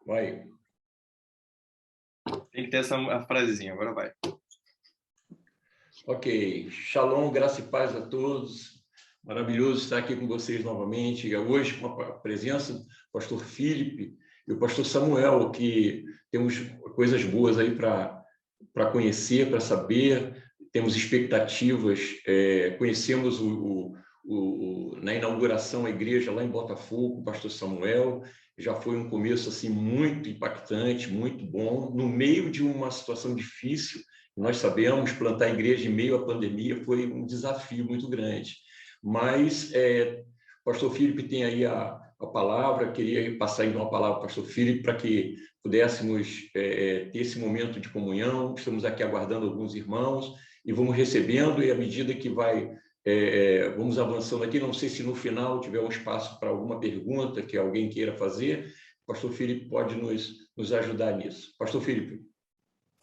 Vai. Tem que ter essa frasezinha, agora vai. Ok. Shalom, graça e paz a todos. Maravilhoso estar aqui com vocês novamente. Hoje, com a presença do pastor Felipe e o pastor Samuel, que temos coisas boas aí para conhecer, para saber. Temos expectativas. Conhecemos na inauguração a igreja lá em Botafogo, o pastor Samuel. Já foi um começo assim muito impactante, muito bom, no meio de uma situação difícil. Nós sabemos, plantar igreja em meio à pandemia foi um desafio muito grande. Mas o pastor Felipe tem aí a palavra, queria passar então a palavra para o pastor Felipe para que pudéssemos ter esse momento de comunhão. Estamos aqui aguardando alguns irmãos e vamos recebendo, e à medida que vamos avançando aqui, não sei se no final tiver um espaço para alguma pergunta que alguém queira fazer, o pastor Felipe pode nos ajudar nisso. Pastor Felipe.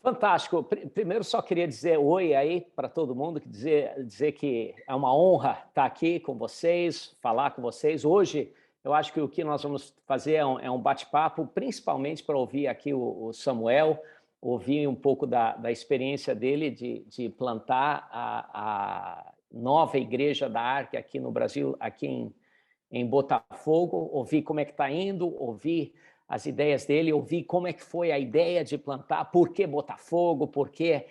Fantástico. Primeiro, só queria dizer oi aí para todo mundo, dizer que é uma honra estar aqui com vocês, falar com vocês. Hoje, eu acho que o que nós vamos fazer é um bate-papo, principalmente para ouvir aqui o Samuel, ouvir um pouco da experiência dele de plantar a nova igreja da Ark aqui no Brasil, aqui em Botafogo, ouvir como é que está indo, ouvir as ideias dele, ouvir como é que foi a ideia de plantar, por que Botafogo, por que,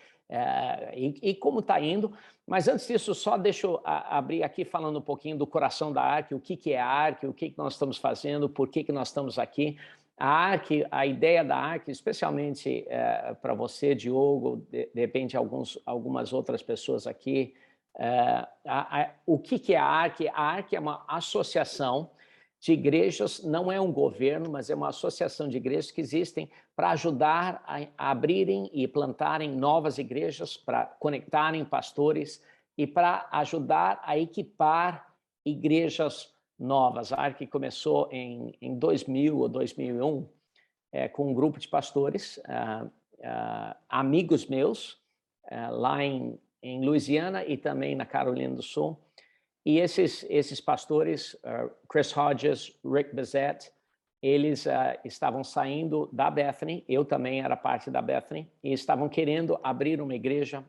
e como está indo. Mas antes disso, só deixa eu abrir aqui falando um pouquinho do coração da Ark, o que é a Ark, o que nós estamos fazendo, por que nós estamos aqui. A Ark, a ideia da Ark, especialmente para você, Diogo, de repente algumas outras pessoas aqui, o que é a Ark? A Ark é uma associação de igrejas, não é um governo, mas é uma associação de igrejas que existem para ajudar a abrirem e plantarem novas igrejas, para conectarem pastores e para ajudar a equipar igrejas novas. A ARC começou em 2000 ou 2001 com um grupo de pastores, amigos meus, lá em Louisiana e também na Carolina do Sul. E esses pastores, Chris Hodges, Rick Bezet, eles estavam saindo da Bethany, eu também era parte da Bethany, e estavam querendo abrir uma igreja.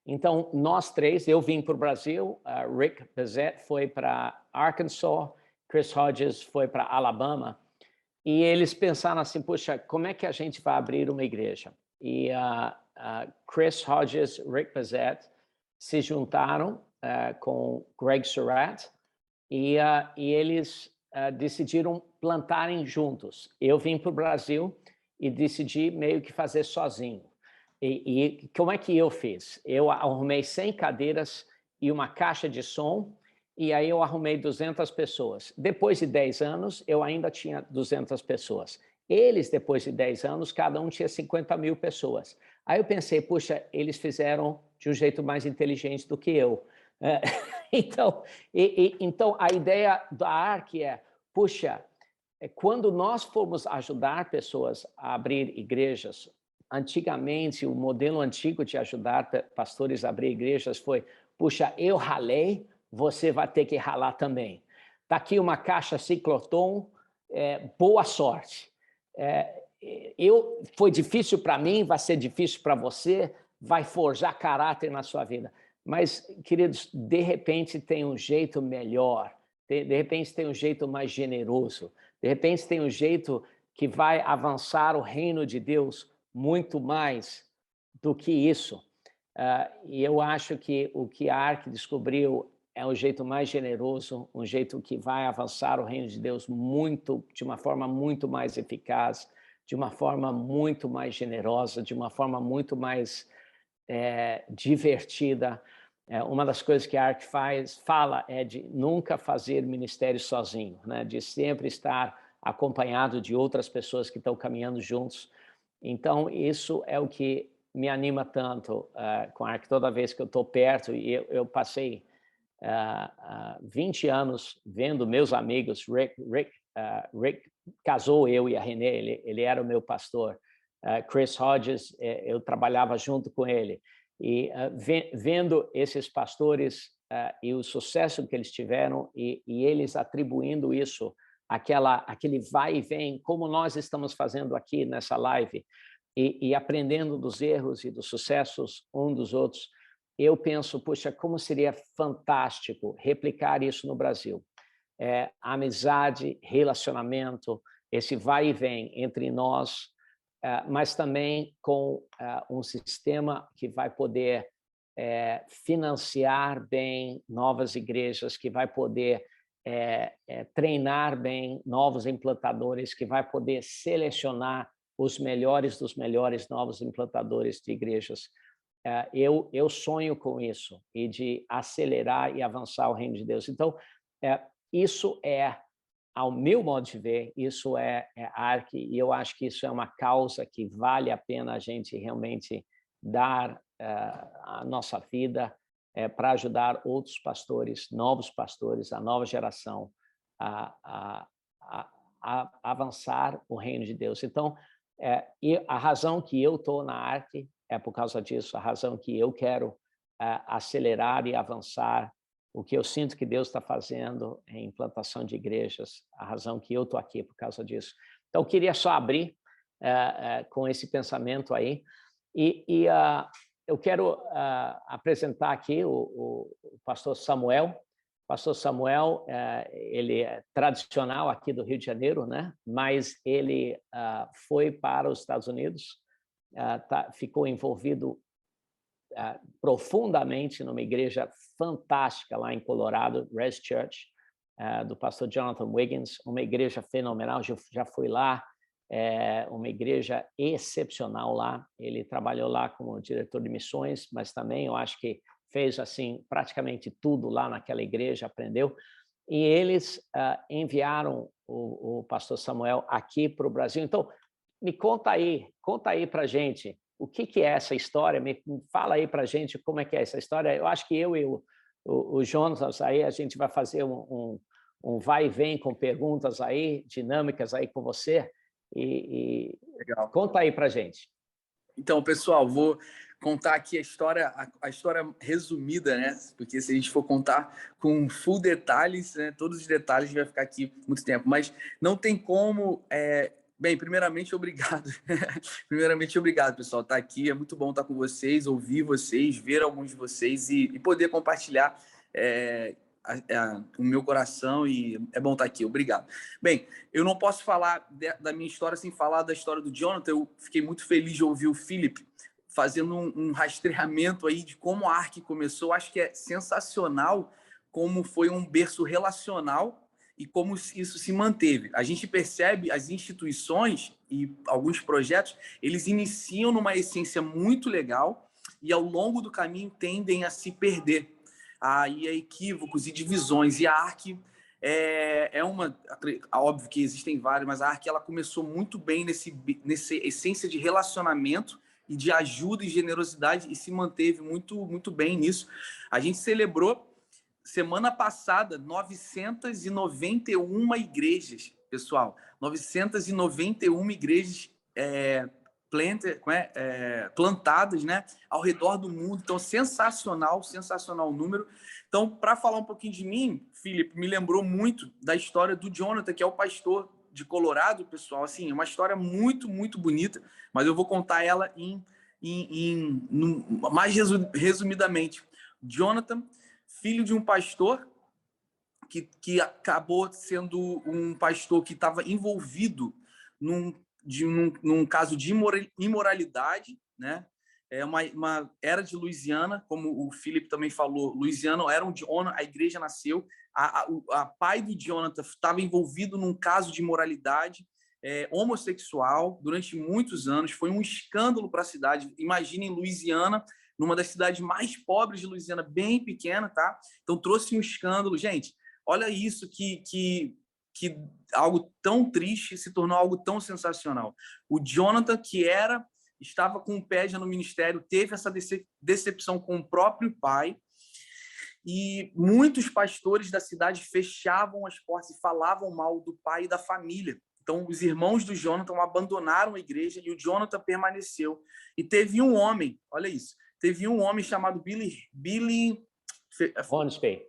Então, nós três, eu vim para o Brasil, Rick Bezet foi para Arkansas, Chris Hodges foi para Alabama, e eles pensaram assim, puxa, como é que a gente vai abrir uma igreja? E Chris Hodges, Rick Bezet se juntaram com Greg Surratt e eles decidiram plantarem juntos. Eu vim para o Brasil e decidi meio que fazer sozinho. E como é que eu fiz? Eu arrumei 100 cadeiras e uma caixa de som, e aí eu arrumei 200 pessoas. Depois de 10 anos, eu ainda tinha 200 pessoas. Eles, depois de 10 anos, cada um tinha 50 mil pessoas. Aí eu pensei, puxa, eles fizeram de um jeito mais inteligente do que eu. Então, a ideia da ARC puxa, quando nós formos ajudar pessoas a abrir igrejas, antigamente, o modelo antigo de ajudar pastores a abrir igrejas foi, puxa, eu ralei, você vai ter que ralar também. Está aqui uma caixa ciclotron, boa sorte. Foi difícil para mim, vai ser difícil para você, vai forjar caráter na sua vida. Mas, queridos, de repente tem um jeito melhor, de repente tem um jeito mais generoso, de repente tem um jeito que vai avançar o reino de Deus muito mais do que isso. E eu acho que o que a ARC descobriu é um jeito mais generoso, um jeito que vai avançar o reino de Deus de uma forma muito mais eficaz, de uma forma muito mais generosa, de uma forma muito mais divertida. Uma das coisas que a ARC fala é de nunca fazer ministério sozinho, né? De sempre estar acompanhado de outras pessoas que estão caminhando juntos. Então, isso é o que me anima tanto com a ARC toda vez que eu estou perto. E eu passei 20 anos vendo meus amigos. Rick casou eu e a Renê, ele era o meu pastor. Chris Hodges, eu trabalhava junto com ele. E vendo esses pastores e o sucesso que eles tiveram e eles atribuindo isso aquele vai e vem, como nós estamos fazendo aqui nessa live, e aprendendo dos erros e dos sucessos um dos outros, eu penso, puxa, como seria fantástico replicar isso no Brasil. Amizade, relacionamento, esse vai e vem entre nós, mas também com um sistema que vai poder financiar bem novas igrejas, que vai poder treinar bem novos implantadores, que vai poder selecionar os melhores dos melhores novos implantadores de igrejas. Eu sonho com isso, e de acelerar e avançar o reino de Deus. Então, isso ao meu modo de ver, isso é ARC, e eu acho que isso é uma causa que vale a pena a gente realmente dar a nossa vida para ajudar outros pastores, novos pastores, a nova geração a avançar o reino de Deus. Então, e a razão que eu estou na ARC é por causa disso, a razão que eu quero acelerar e avançar o que eu sinto que Deus está fazendo em implantação de igrejas, a razão que eu estou aqui por causa disso. Então, eu queria só abrir com esse pensamento aí, e eu quero apresentar aqui o pastor Samuel. O pastor Samuel, ele é tradicional aqui do Rio de Janeiro, né? Mas ele foi para os Estados Unidos, ficou envolvido profundamente numa igreja fantástica lá em Colorado, Res Church, do pastor Jonathan Wiggins, uma igreja fenomenal, já fui lá, uma igreja excepcional lá. Ele trabalhou lá como diretor de missões, mas também eu acho que fez assim praticamente tudo lá naquela igreja, aprendeu. E eles enviaram o pastor Samuel aqui para o Brasil. Então, me conta aí para a gente, o que é essa história? Me fala aí para a gente como é que é essa história. Eu acho que eu e o Jonas aí, a gente vai fazer um vai e vem com perguntas aí, dinâmicas aí com você. E conta aí para a gente. Então, pessoal, vou contar aqui a história resumida, né? Porque se a gente for contar com full detalhes, né? Todos os detalhes, a gente vai ficar aqui muito tempo. Mas não tem como... Bem, primeiramente, obrigado. Primeiramente, obrigado, pessoal. Estar aqui, é muito bom estar com vocês, ouvir vocês, ver alguns de vocês e poder compartilhar o meu coração, e é bom estar aqui. Obrigado. Bem, eu não posso falar da minha história sem falar da história do Jonathan. Eu fiquei muito feliz de ouvir o Philip fazendo um rastreamento aí de como a ARC começou. Acho que é sensacional como foi um berço relacional e como isso se manteve. A gente percebe as instituições e alguns projetos, eles iniciam numa essência muito legal e ao longo do caminho tendem a se perder. Aí equívocos e divisões. E a ARC óbvio que existem várias, mas a ARC ela começou muito bem nessa essência de relacionamento e de ajuda e generosidade, e se manteve muito, muito bem nisso. A gente celebrou semana passada 991 igrejas, pessoal. 991 igrejas plantadas, né, ao redor do mundo. Então, sensacional o número. Então, para falar um pouquinho de mim, Felipe, me lembrou muito da história do Jonathan, que é o pastor de Colorado, pessoal. Assim, é uma história muito, muito bonita, mas eu vou contar ela mais resumidamente. Jonathan, filho de um pastor que acabou sendo um pastor que estava envolvido num caso de imoralidade, né? Era de Louisiana, como o Philip também falou. Louisiana era onde a igreja nasceu. A pai do Jonathan estava envolvido num caso de imoralidade homossexual durante muitos anos. Foi um escândalo para a cidade. Imaginem Louisiana, numa das cidades mais pobres de Louisiana, bem pequena, tá? Então trouxe um escândalo. Gente, olha isso, que algo tão triste se tornou algo tão sensacional. O Jonathan, que estava com o pé já no ministério, teve essa decepção com o próprio pai, e muitos pastores da cidade fechavam as portas e falavam mal do pai e da família. Então, os irmãos do Jonathan abandonaram a igreja e o Jonathan permaneceu. E teve um homem, olha isso, teve um homem chamado Billy Hornsby.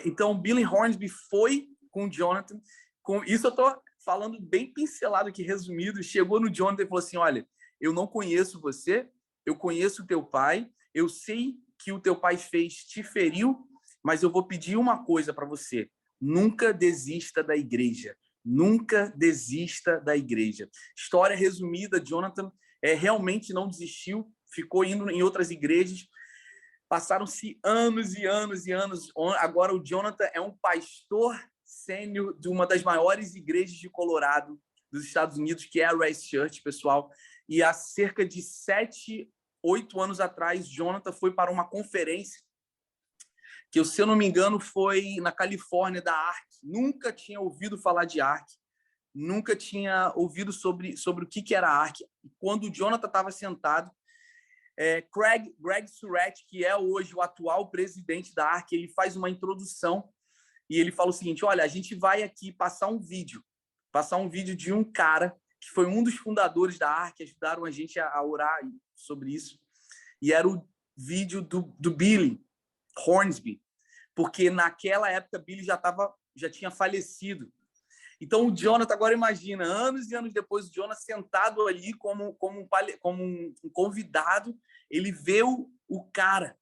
Então, Billy Hornsby foi com o Jonathan. Com isso eu estou falando bem pincelado aqui, resumido. Chegou no Jonathan e falou assim, olha, eu não conheço você, eu conheço o teu pai, eu sei que o teu pai te feriu, mas eu vou pedir uma coisa para você. Nunca desista da igreja. Nunca desista da igreja. História resumida, Jonathan realmente não desistiu, ficou indo em outras igrejas. Passaram-se anos e anos e anos. Agora o Jonathan é um pastor sênior de uma das maiores igrejas de Colorado, dos Estados Unidos, que é a Race Church, pessoal. E há cerca de 7, 8 anos atrás, Jonathan foi para uma conferência que, se eu não me engano, foi na Califórnia, da ARC. Nunca tinha ouvido falar de ARC, nunca tinha ouvido sobre o que era a ARC. Quando o Jonathan estava sentado, Greg Surratt, que é hoje o atual presidente da ARC, ele faz uma introdução e ele fala o seguinte, olha, a gente vai aqui passar um vídeo de um cara que foi um dos fundadores da ARC, ajudaram a gente a orar sobre isso, e era o vídeo do Billy Hornsby, porque naquela época Billy já tinha falecido. Então o Jonathan, agora imagina, anos e anos depois, o Jonathan sentado ali como um convidado, ele vê o cara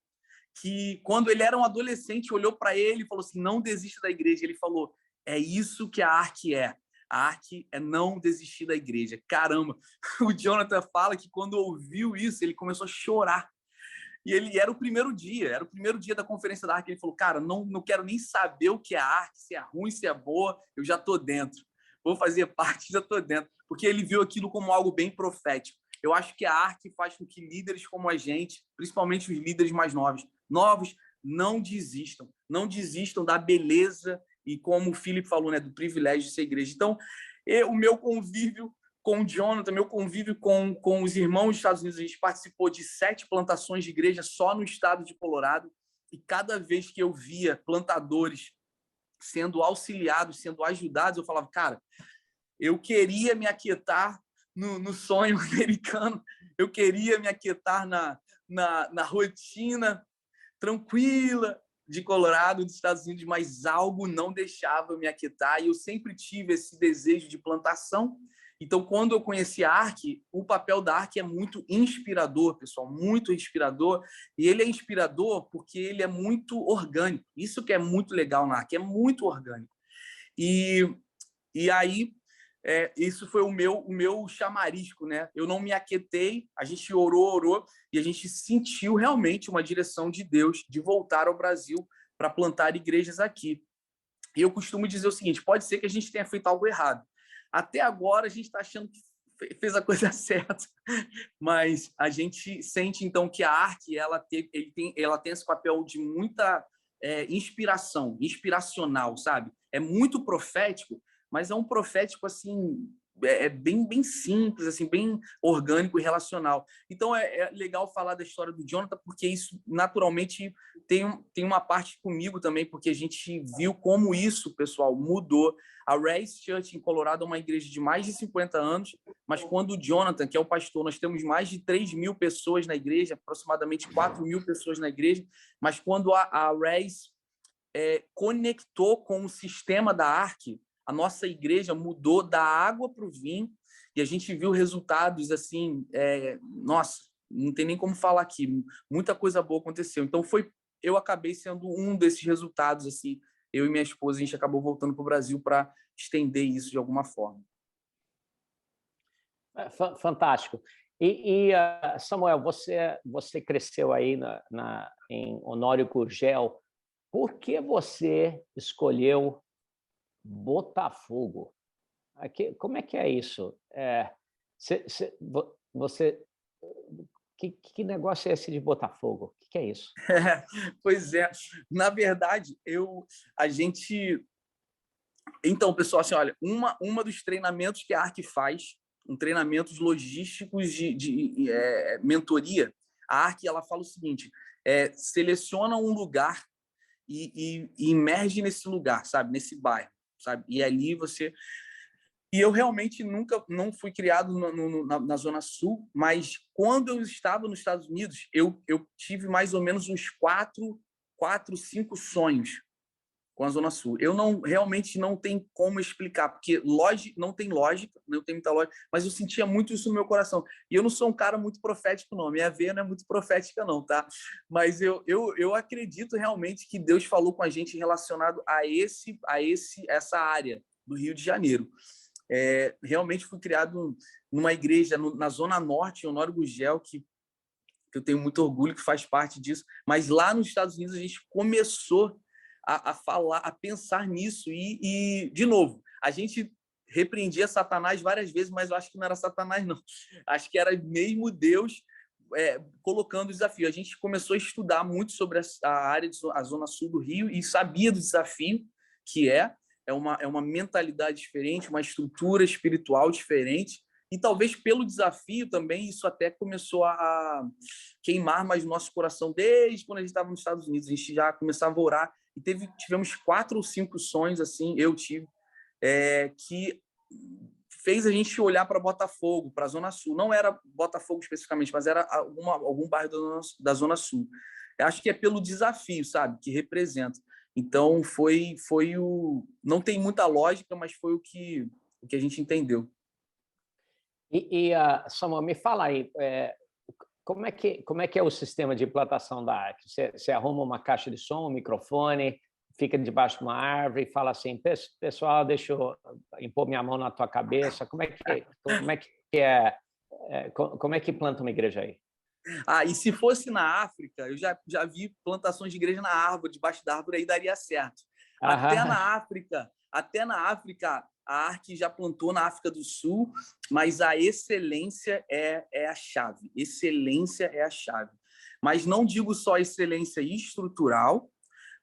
que, quando ele era um adolescente, olhou para ele e falou assim, não desista da igreja. Ele falou, é isso que a ARC é. A ARC é não desistir da igreja. Caramba! O Jonathan fala que quando ouviu isso, ele começou a chorar. E ele era o primeiro dia da conferência da ARC. Ele falou, cara, não quero nem saber o que é a ARC, se é ruim, se é boa, eu já estou dentro. Vou fazer parte, já estou dentro. Porque ele viu aquilo como algo bem profético. Eu acho que a ARC faz com que líderes como a gente, principalmente os líderes mais novos, não desistam da beleza e, como o Felipe falou, né, do privilégio de ser igreja. Então, o meu convívio com o Jonathan, meu convívio com os irmãos dos Estados Unidos, a gente participou de 7 plantações de igreja só no estado de Colorado, e cada vez que eu via plantadores sendo auxiliados, sendo ajudados, eu falava, cara, eu queria me aquietar no sonho americano, eu queria me aquietar na rotina tranquila de Colorado, dos Estados Unidos, mas algo não deixava eu me aquietar, e eu sempre tive esse desejo de plantação. Então, quando eu conheci a ARC, o papel da ARC é muito inspirador, pessoal, muito inspirador. E ele é inspirador porque ele é muito orgânico. Isso que é muito legal na ARC, é muito orgânico. E aí, isso foi o meu chamarisco, né? Eu não me aquietei, a gente orou, e a gente sentiu realmente uma direção de Deus de voltar ao Brasil para plantar igrejas aqui. E eu costumo dizer o seguinte, pode ser que a gente tenha feito algo errado. Até agora, a gente está achando que fez a coisa certa, mas a gente sente, então, que a ARC ela tem esse papel de muita inspiracional, sabe? É muito profético, mas é um profético, assim, bem simples, assim, bem orgânico e relacional. Então, é legal falar da história do Jonathan, porque isso, naturalmente, tem uma parte comigo também, porque a gente viu como isso, pessoal, mudou. A Race Church em Colorado é uma igreja de mais de 50 anos, mas quando o Jonathan, que é o pastor, nós temos mais de 3.000 pessoas na igreja, aproximadamente 4.000 pessoas na igreja, mas quando a Race conectou com o sistema da ARC, a nossa igreja mudou da água para o vinho, e a gente viu resultados assim, nossa, não tem nem como falar aqui, muita coisa boa aconteceu. Então eu acabei sendo um desses resultados, assim, eu e minha esposa, a gente acabou voltando para o Brasil para estender isso de alguma forma. Fantástico. E Samuel, você cresceu aí em Honório Gurgel. Por que você escolheu Botafogo? Como é que é isso? Que negócio é esse de Botafogo? O que é isso? Pois é. Na verdade, Então, pessoal, assim, olha, uma dos treinamentos que a ARC faz, um treinamento logísticos de mentoria, a ARC ela fala o seguinte, seleciona um lugar e emerge nesse lugar, sabe? Nesse bairro, sabe? E ali você... E eu realmente não fui criado na Zona Sul, mas quando eu estava nos Estados Unidos, eu tive mais ou menos uns 4, 5 sonhos. com a Zona Sul. Eu realmente não tem como explicar, porque não tem lógica, não tem muita lógica, mas eu sentia muito isso no meu coração. E eu não sou um cara muito profético, não. Minha veia não é muito profética, não, tá? Mas eu acredito realmente que Deus falou com a gente relacionado a essa área do Rio de Janeiro. Realmente fui criado numa igreja na Zona Norte, em Honório Gugel, que eu tenho muito orgulho que faz parte disso. Mas lá nos Estados Unidos a gente começou a falar, a pensar nisso. E, de novo, a gente repreendia Satanás várias vezes, mas eu acho que não era Satanás, não. Acho que era mesmo Deus colocando o desafio. A gente começou a estudar muito sobre a área, a Zona Sul do Rio, e sabia do desafio que é uma mentalidade diferente, uma estrutura espiritual diferente. E talvez pelo desafio também, isso até começou a queimar mais o nosso coração desde quando a gente estava nos Estados Unidos. A gente já começava a orar e tivemos 4 ou 5 sonhos, assim, eu tive, que fez a gente olhar para Botafogo, para a Zona Sul. Não era Botafogo especificamente, mas era algum bairro da Zona Sul. Eu acho que é pelo desafio, sabe, que representa. Então, não tem muita lógica, mas foi o que a gente entendeu. Samuel, me fala aí, como é que é o sistema de implantação da ARC? Você arruma uma caixa de som, um microfone, fica debaixo de uma árvore e fala assim, pessoal, deixa eu impor minha mão na tua cabeça. Como é que planta uma igreja aí? E se fosse na África, eu já vi plantações de igreja na árvore, debaixo da árvore, aí daria certo. Até na África, a ARC já plantou na África do Sul, mas a excelência é a chave. Excelência é a chave. Mas não digo só excelência estrutural,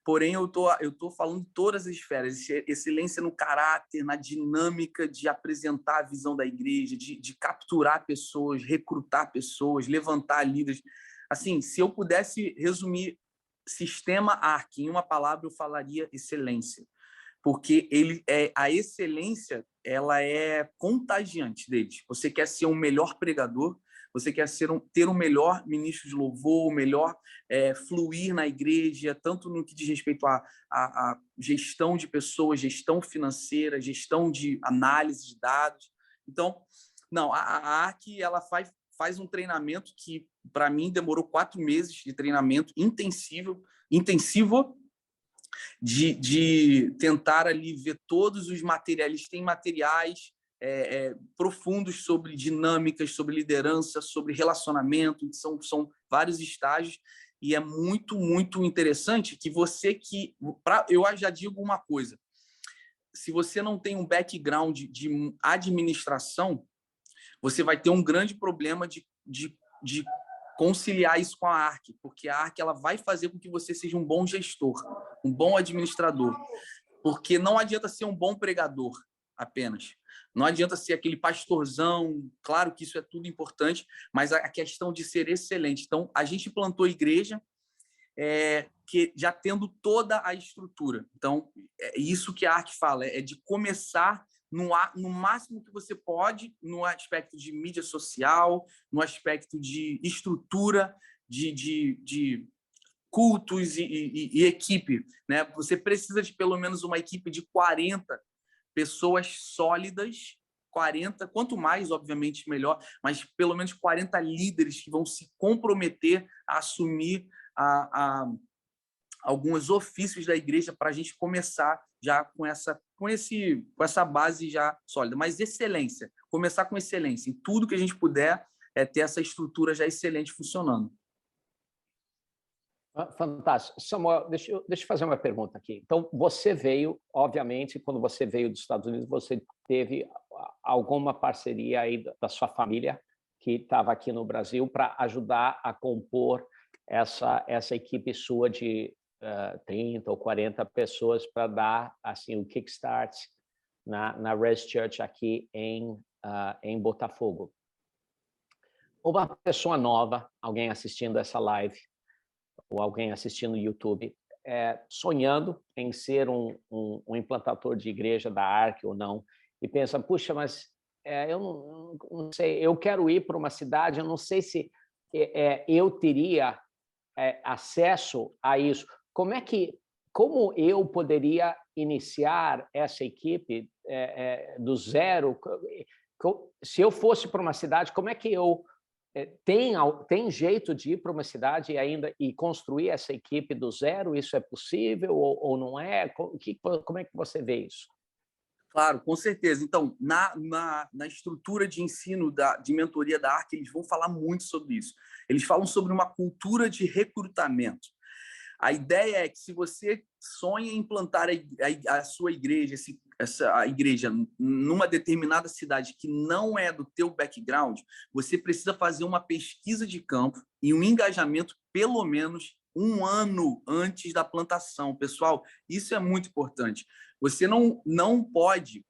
porém eu tô falando de todas as esferas. Excelência no caráter, na dinâmica de apresentar a visão da igreja, de capturar pessoas, recrutar pessoas, levantar líderes. Assim, se eu pudesse resumir sistema ARC em uma palavra, eu falaria excelência. Porque a excelência ela é contagiante deles. Você quer ser um melhor pregador, você quer ter um melhor ministro de louvor, o melhor fluir na igreja, tanto no que diz respeito à gestão de pessoas, gestão financeira, gestão de análise de dados. Então, não, a ARC ela faz um treinamento que, para mim, demorou 4 meses de treinamento intensivo, de tentar ali ver todos os materiais. Tem materiais profundos sobre dinâmicas, sobre liderança, sobre relacionamento, são vários estágios, e é muito, muito interessante que eu já digo uma coisa, se você não tem um background de administração, você vai ter um grande problema de conciliar isso com a ARC, porque a ARC ela vai fazer com que você seja um bom gestor, um bom administrador, porque não adianta ser um bom pregador apenas, não adianta ser aquele pastorzão, claro que isso é tudo importante, mas a questão de ser excelente. Então, a gente plantou igreja que já tendo toda a estrutura. Então, é isso que a ARC fala, é de começar no máximo que você pode, no aspecto de mídia social, no aspecto de estrutura, de cultos e equipe, né? Você precisa de pelo menos uma equipe de 40 pessoas sólidas, 40, quanto mais, obviamente, melhor, mas pelo menos 40 líderes que vão se comprometer a assumir alguns ofícios da igreja para a gente começar já com essa base já sólida. Mas excelência, começar com excelência. Em tudo que a gente puder ter essa estrutura já excelente funcionando. Fantástico. Samuel, deixa eu fazer uma pergunta aqui. Então, você veio, obviamente, quando você veio dos Estados Unidos, você teve alguma parceria aí da sua família que estava aqui no Brasil para ajudar a compor essa equipe sua de 30 ou 40 pessoas para dar assim o kickstart na Res Church aqui em Botafogo. Uma pessoa nova, alguém assistindo essa live, ou alguém assistindo no YouTube, sonhando em ser um implantador de igreja da ARC ou não, e pensa, puxa, mas eu não sei, eu quero ir para uma cidade, eu não sei se eu teria acesso a isso. Como é que como eu poderia iniciar essa equipe do zero? Se eu fosse para uma cidade, como é que eu tem jeito de ir para uma cidade e construir essa equipe do zero? Isso é possível ou não é? Como é que você vê isso? Claro, com certeza. Então, na estrutura de ensino de mentoria da ARC, eles vão falar muito sobre isso. Eles falam sobre uma cultura de recrutamento. A ideia é que se você sonha em implantar a sua igreja, a igreja numa determinada cidade que não é do teu background, você precisa fazer uma pesquisa de campo e um engajamento pelo menos 1 ano antes da plantação. Pessoal, isso é muito importante. Você não pode...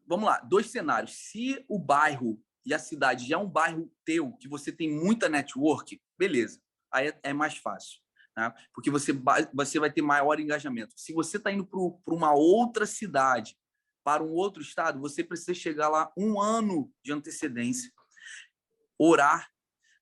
vamos lá, 2 cenários. Se o bairro e a cidade já é um bairro teu, que você tem muita network, beleza, aí é mais fácil. Né? Porque você vai ter maior engajamento. Se você está indo para uma outra cidade, para um outro estado, você precisa chegar lá 1 ano de antecedência, orar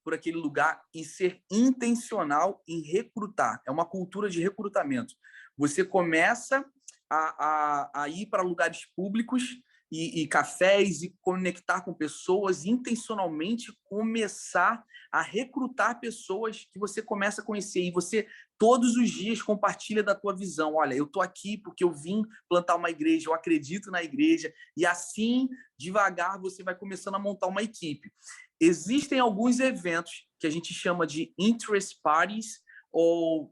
por aquele lugar e ser intencional em recrutar. É uma cultura de recrutamento. Você começa a ir para lugares públicos e cafés e conectar com pessoas, intencionalmente começar a recrutar pessoas que você começa a conhecer. E você, todos os dias, compartilha da tua visão. Olha, eu estou aqui porque eu vim plantar uma igreja, eu acredito na igreja. E assim, devagar, você vai começando a montar uma equipe. Existem alguns eventos que a gente chama de interest parties, ou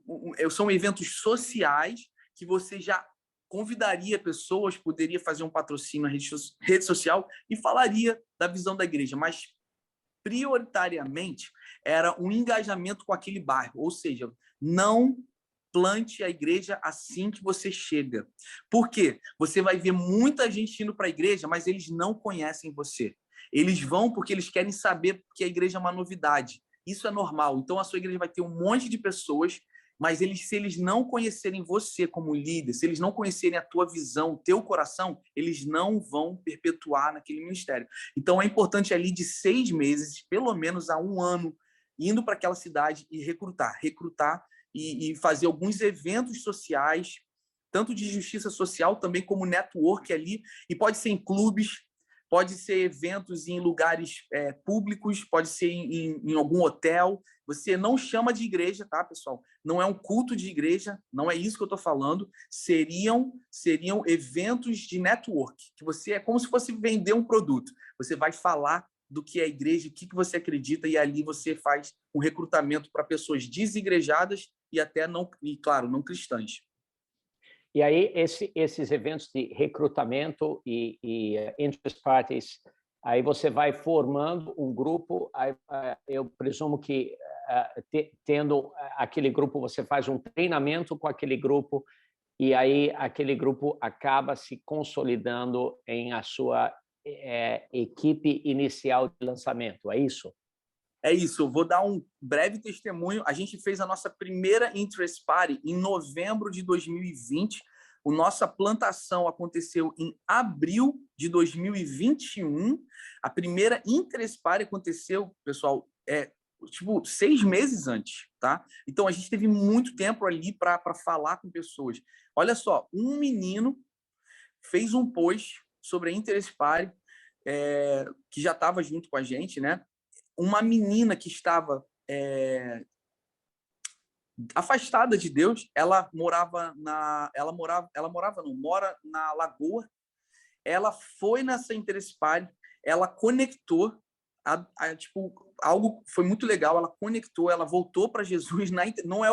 são eventos sociais que você já convidaria pessoas, poderia fazer um patrocínio na rede social e falaria da visão da igreja, mas prioritariamente era um engajamento com aquele bairro, ou seja, não plante a igreja assim que você chega. Por quê? Você vai ver muita gente indo para a igreja, mas eles não conhecem você. Eles vão porque eles querem saber que a igreja é uma novidade. Isso é normal. Então, a sua igreja vai ter um monte de pessoas, mas se eles não conhecerem você como líder, se eles não conhecerem a tua visão, o teu coração, eles não vão perpetuar naquele ministério. Então, é importante ali de 6 meses, pelo menos a 1 ano, indo para aquela cidade e recrutar e fazer alguns eventos sociais, tanto de justiça social, também como network ali, e pode ser em clubes, pode ser eventos em lugares públicos, pode ser em algum hotel. Você não chama de igreja, tá, pessoal? Não é um culto de igreja, não é isso que eu estou falando. Seriam eventos de network, que você é como se fosse vender um produto. Você vai falar do que é a igreja, o que você acredita, e ali você faz um recrutamento para pessoas desigrejadas e até não, e claro, não cristãs. E aí, esses eventos de recrutamento e interest parties, aí você vai formando um grupo, aí, eu presumo que, tendo aquele grupo, você faz um treinamento com aquele grupo, e aí aquele grupo acaba se consolidando em a sua equipe inicial de lançamento, é isso? É isso, eu vou dar um breve testemunho. A gente fez a nossa primeira Interest Party em novembro de 2020. A nossa plantação aconteceu em abril de 2021. A primeira Interest Party aconteceu, pessoal, 6 meses antes, tá? Então, a gente teve muito tempo ali para falar com pessoas. Olha só, um menino fez um post sobre a Interest Party, que já estava junto com a gente, né? Uma menina que estava afastada de Deus, mora na Lagoa. Ela foi nessa Interest Party, ela conectou, algo foi muito legal. Ela conectou, ela voltou para Jesus. Não é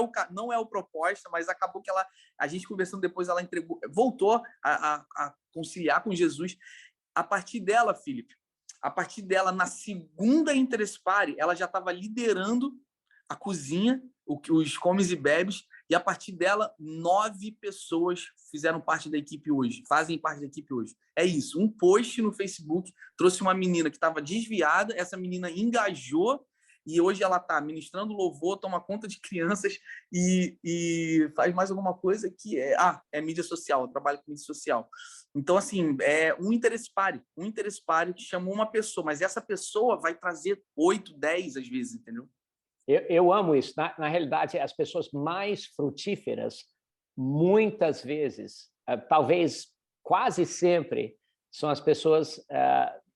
o proposta, mas acabou que a gente conversando depois, ela voltou a conciliar com Jesus. A partir dela, Felipe, na segunda Interest Party, ela já estava liderando a cozinha, os comes e bebes, e a partir dela, 9 pessoas fizeram parte da equipe hoje, fazem parte da equipe hoje. É isso, um post no Facebook trouxe uma menina que estava desviada, essa menina engajou, e hoje ela está ministrando louvor, toma conta de crianças e faz mais alguma coisa que é mídia social, trabalha com mídia social. Então, assim, é um interesse páreo que chamou uma pessoa, mas essa pessoa vai trazer 8, 10 às vezes, entendeu? Eu amo isso. Na realidade, as pessoas mais frutíferas muitas vezes, talvez quase sempre, são as pessoas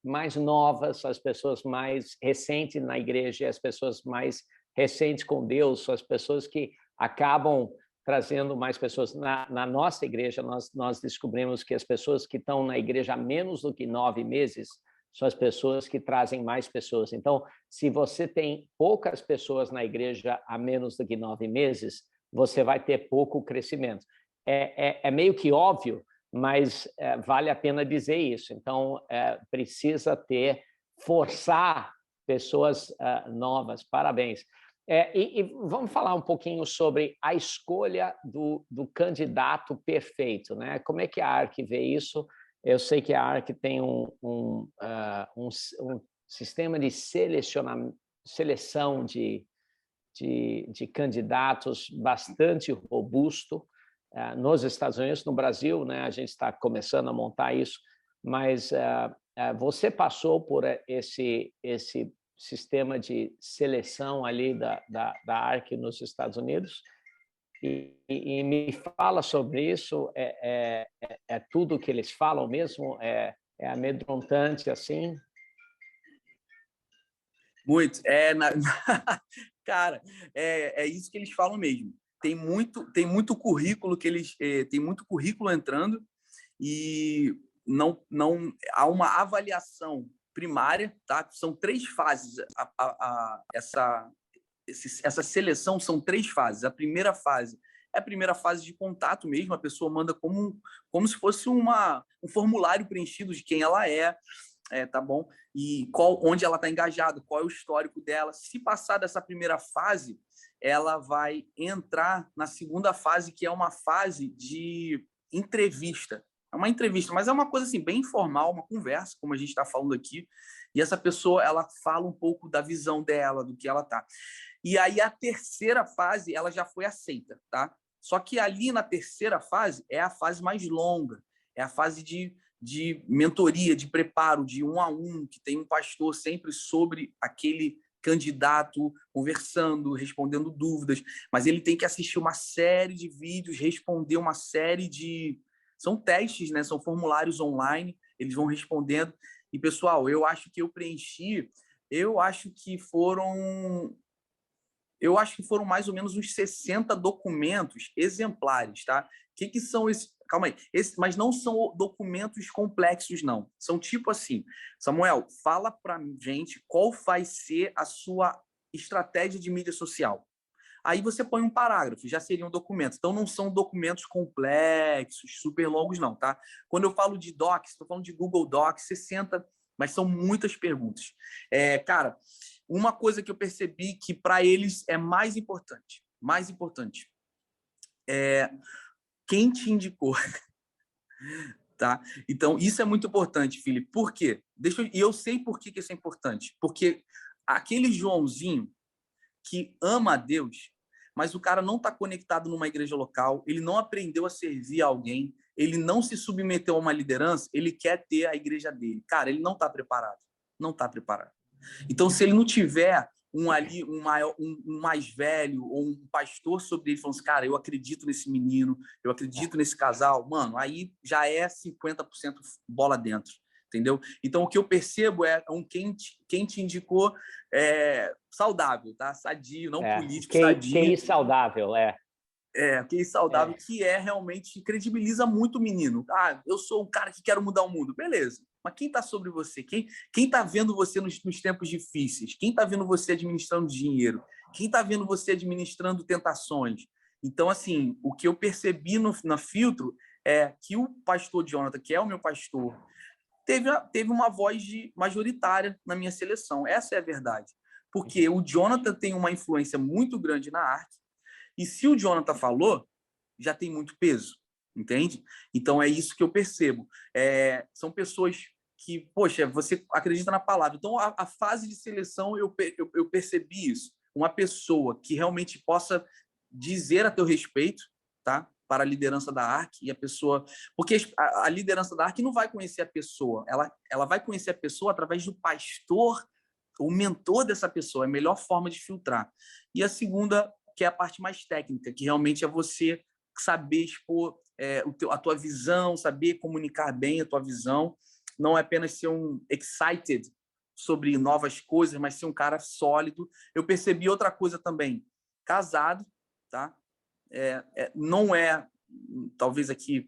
mais novas, as pessoas mais recentes na igreja, as pessoas mais recentes com Deus, são as pessoas que acabam trazendo mais pessoas. Na nossa igreja, nós descobrimos que as pessoas que estão na igreja há menos do que 9 meses são as pessoas que trazem mais pessoas. Então, se você tem poucas pessoas na igreja há menos do que 9 meses, você vai ter pouco crescimento. É meio que óbvio, mas vale a pena dizer isso. Então, precisa forçar pessoas novas. Parabéns. E vamos falar um pouquinho sobre a escolha do candidato perfeito, né? Como é que a ARC vê isso? Eu sei que a ARC tem um sistema de seleção de candidatos bastante robusto nos Estados Unidos. No Brasil, né, a gente está começando a montar isso, mas você passou por esse sistema de seleção ali da ARC nos Estados Unidos e me fala sobre isso. É tudo que eles falam mesmo? É amedrontante assim? Muito. Cara, é isso que eles falam mesmo. Tem muito currículo que eles tem muito currículo entrando e não há uma avaliação primária, tá? São 3 fases. Essa seleção são 3 fases. A primeira fase é a primeira fase de contato mesmo. A pessoa manda como se fosse um formulário preenchido de quem ela tá bom? E onde ela está engajada, qual é o histórico dela. Se passar dessa primeira fase, ela vai entrar na segunda fase, que é uma fase de entrevista. É uma entrevista, mas é uma coisa assim, bem informal, uma conversa, como a gente está falando aqui. E essa pessoa, ela fala um pouco da visão dela, do que ela tá. E aí a terceira fase, ela já foi aceita, tá? Só que ali na terceira fase é a fase mais longa, é a fase de mentoria, de preparo, de 1 a 1, que tem um pastor sempre sobre aquele candidato, conversando, respondendo dúvidas, mas ele tem que assistir uma série de vídeos, responder uma série de... São testes, né? São formulários online, eles vão respondendo. E, pessoal, eu acho que eu preenchi, eu acho que foram mais ou menos uns 60 documentos exemplares, tá? O que são esses? Calma aí. Mas não são documentos complexos, não. São tipo assim, Samuel, fala para gente qual vai ser a sua estratégia de mídia social. Aí você põe um parágrafo, já seria um documento. Então, não são documentos complexos, super longos, não, tá? Quando eu falo de Docs, estou falando de Google Docs, 60, mas são muitas perguntas. Cara, uma coisa que eu percebi que para eles é mais importante, quem te indicou, tá? Então, isso é muito importante, Felipe. Por quê? E eu sei por que isso é importante. Porque aquele Joãozinho que ama a Deus, mas o cara não está conectado numa igreja local, ele não aprendeu a servir a alguém, ele não se submeteu a uma liderança, ele quer ter a igreja dele. Cara, ele não está preparado. Não está preparado. Então, se ele não tiver um mais velho ou um pastor sobre ele falando assim, cara, eu acredito nesse menino, eu acredito nesse casal, mano, aí já é 50% bola dentro, entendeu? Então, o que eu percebo é quem te indicou saudável, tá? Sadio, não político, sadio. QI saudável, QI saudável, que realmente credibiliza muito o menino. Ah, eu sou um cara que quero mudar o mundo. Beleza. Mas quem está sobre você? Quem está vendo você nos tempos difíceis? Quem está vendo você administrando dinheiro? Quem está vendo você administrando tentações? Então, assim, o que eu percebi no filtro é que o pastor Jonathan, que é o meu pastor, teve uma voz majoritária na minha seleção. Essa é a verdade. Porque o Jonathan tem uma influência muito grande na arte, e se o Jonathan falou, já tem muito peso, entende? Então, é isso que eu percebo. São pessoas que, poxa, você acredita na palavra. Então, a fase de seleção, eu percebi isso. Uma pessoa que realmente possa dizer a teu respeito, tá? Para a liderança da ARC, e a pessoa... Porque a liderança da ARC não vai conhecer a pessoa, ela vai conhecer a pessoa através do pastor, o mentor dessa pessoa, é a melhor forma de filtrar. E a segunda, que é a parte mais técnica, que realmente é você saber expor a tua visão, saber comunicar bem a tua visão. Não é apenas ser um excited sobre novas coisas, mas ser um cara sólido. Eu percebi outra coisa também. Casado, tá? Não é, talvez aqui,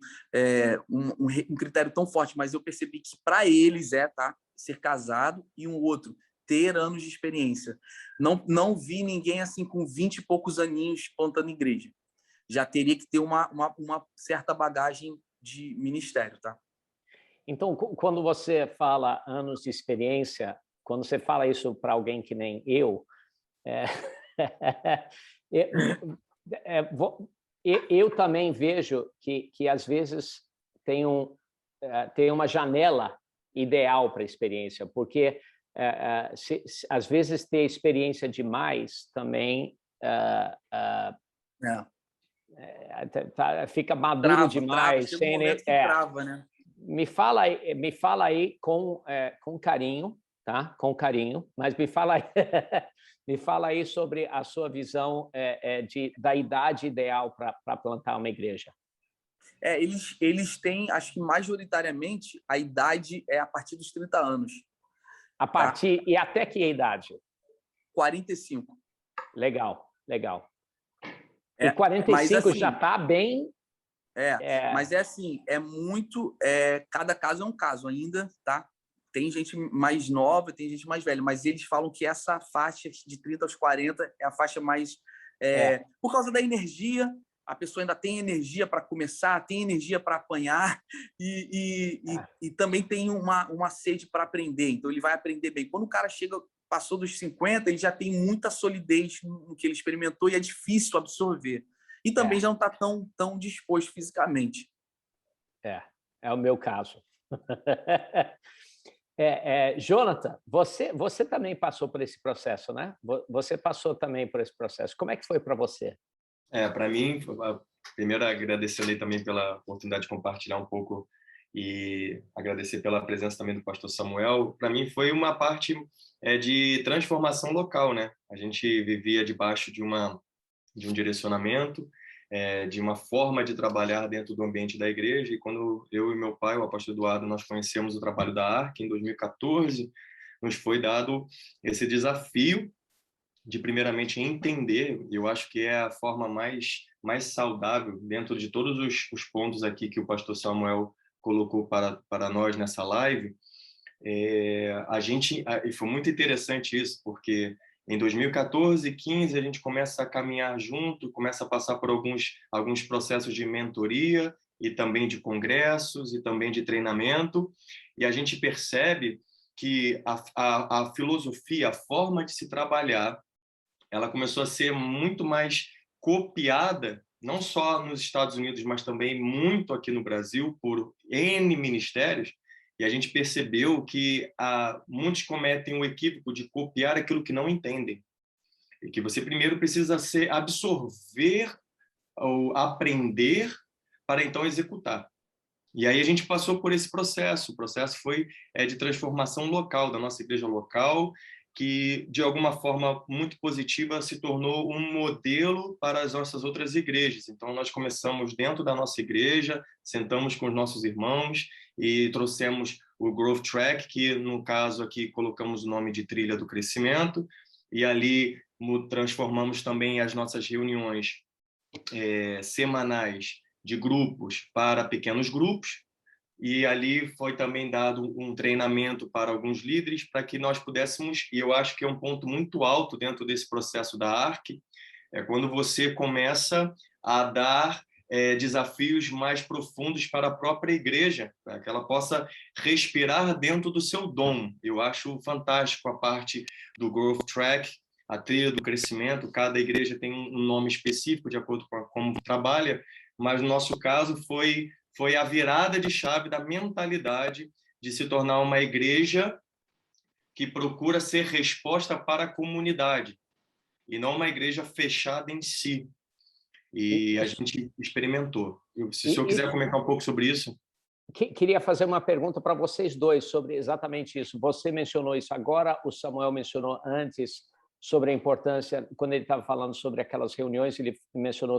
um critério tão forte, mas eu percebi que para eles tá? Ser casado e um outro ter anos de experiência. Não vi ninguém assim com 20 e poucos aninhos plantando igreja. Já teria que ter uma certa bagagem de ministério, tá? Então, quando você fala anos de experiência, quando você fala isso para alguém que nem eu, eu também vejo que às vezes tem uma janela ideal para a experiência, porque às vezes ter experiência demais também fica maduro demais. Trava, né? Me fala aí com carinho, tá? Com carinho, mas me fala aí, me fala aí sobre a sua visão da idade ideal para plantar uma igreja. Eles têm, acho que majoritariamente, a idade é a partir dos 30 anos. A partir, tá? E até que idade? 45. Legal. E 45 assim, já está bem... Mas assim, muito... cada caso é um caso ainda, tá? Tem gente mais nova, tem gente mais velha, mas eles falam que essa faixa de 30 aos 40 é a faixa mais... Por causa da energia, a pessoa ainda tem energia para começar, tem energia para apanhar e também tem uma sede para aprender. Então, ele vai aprender bem. Quando o cara passou dos 50, ele já tem muita solidez no que ele experimentou e é difícil absorver. E também já não está tão disposto fisicamente. É o meu caso. Jonathan, você também passou por esse processo, né? Você passou também por esse processo. Como é que foi para você? Para mim, primeiro agradecendo aí também pela oportunidade de compartilhar um pouco e agradecer pela presença também do pastor Samuel. Para mim foi uma parte de transformação local, né? A gente vivia debaixo de um direcionamento, de uma forma de trabalhar dentro do ambiente da igreja, e quando eu e meu pai, o apóstolo Eduardo, nós conhecemos o trabalho da ARC em 2014, nos foi dado esse desafio de primeiramente entender, eu acho que é a forma mais saudável dentro de todos os pontos aqui que o pastor Samuel colocou para nós nessa live. E foi muito interessante isso, porque em 2014, 15, a gente começa a caminhar junto, começa a passar por alguns processos de mentoria e também de congressos e também de treinamento, e a gente percebe que a filosofia, a forma de se trabalhar, ela começou a ser muito mais copiada, não só nos Estados Unidos, mas também muito aqui no Brasil, por N ministérios, e a gente percebeu que muitos cometem o equívoco de copiar aquilo que não entendem. E que você primeiro precisa absorver ou aprender para então executar. E aí a gente passou por esse processo. O processo foi de transformação local, da nossa igreja local, que, de alguma forma muito positiva, se tornou um modelo para as nossas outras igrejas. Então, nós começamos dentro da nossa igreja, sentamos com os nossos irmãos e trouxemos o Growth Track, que, no caso aqui, colocamos o nome de Trilha do Crescimento, e ali transformamos também as nossas reuniões semanais de grupos para pequenos grupos, e ali foi também dado um treinamento para alguns líderes para que nós pudéssemos, e eu acho que é um ponto muito alto dentro desse processo da ARC, quando você começa a dar desafios mais profundos para a própria igreja, para que ela possa respirar dentro do seu dom. Eu acho fantástico a parte do Growth Track, a trilha do crescimento. Cada igreja tem um nome específico de acordo com como trabalha, mas no nosso caso foi a virada de chave da mentalidade de se tornar uma igreja que procura ser resposta para a comunidade e não uma igreja fechada em si. E a gente experimentou. Se o senhor quiser comentar um pouco sobre isso. Queria fazer uma pergunta para vocês dois sobre exatamente isso. Você mencionou isso agora, o Samuel mencionou antes sobre a importância, quando ele estava falando sobre aquelas reuniões, ele mencionou